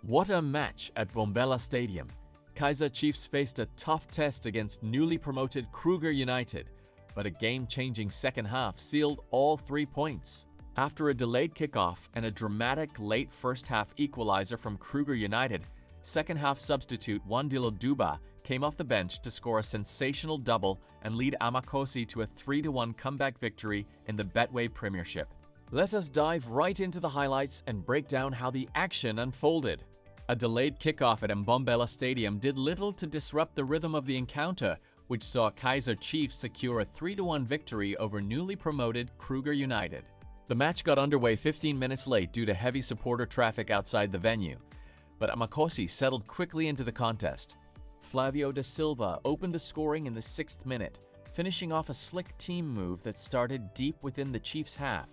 What a match at Bombela Stadium. Kaizer Chiefs faced a tough test against newly promoted Kruger United, but a game-changing second half sealed all 3 points. After a delayed kickoff and a dramatic late first-half equalizer from Kruger United, second-half substitute Wandile Duba came off the bench to score a sensational double and lead Amakhosi to a 3-1 comeback victory in the Betway Premiership. Let us dive right into the highlights and break down how the action unfolded. A delayed kickoff at Mbombela Stadium did little to disrupt the rhythm of the encounter, which saw Kaizer Chiefs secure a 3-1 victory over newly promoted Kruger United. The match got underway 15 minutes late due to heavy supporter traffic outside the venue, but Amakhosi settled quickly into the contest. Flavio da Silva opened the scoring in the 6th minute, finishing off a slick team move that started deep within the Chiefs' half.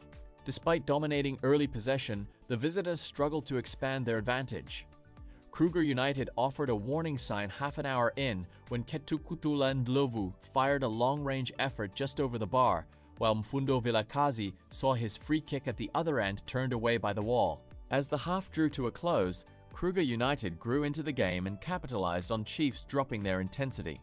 Despite dominating early possession, the visitors struggled to expand their advantage. Kruger United offered a warning sign half an hour in when Ketukutula Ndlovu fired a long-range effort just over the bar, while Mfundo Vilakazi saw his free kick at the other end turned away by the wall. As the half drew to a close, Kruger United grew into the game and capitalized on Chiefs dropping their intensity.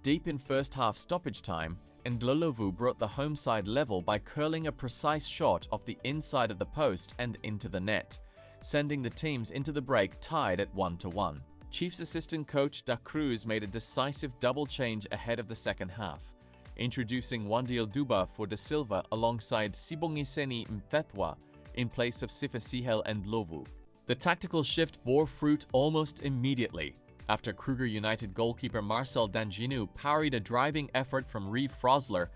Deep in first-half stoppage time, Ndlovu brought the home side level by curling a precise shot off the inside of the post and into the net, sending the teams into the break tied at 1-1. Chiefs assistant coach Da Cruz made a decisive double change ahead of the second half, introducing Wandile Duba for Da Silva alongside Sibongiseni Mthethwa in place of Sifesihel and Ndlovu. The tactical shift bore fruit almost immediately. After Kruger United goalkeeper Marcel Danginu parried a driving effort from Reeve Frosler,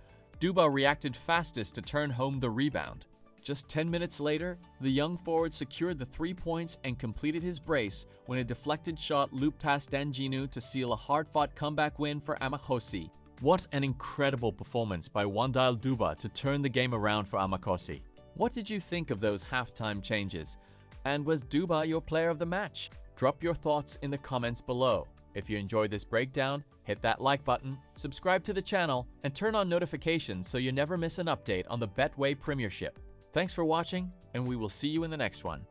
Duba reacted fastest to turn home the rebound. Just 10 minutes later, the young forward secured the 3 points and completed his brace when a deflected shot looped past Danginu to seal a hard-fought comeback win for Amakhosi. What an incredible performance by Wandile Duba to turn the game around for Amakhosi. What did you think of those halftime changes? And was Duba your player of the match? Drop your thoughts in the comments below. If you enjoyed this breakdown, hit that like button, subscribe to the channel, and turn on notifications so you never miss an update on the Betway Premiership. Thanks for watching, and we will see you in the next one.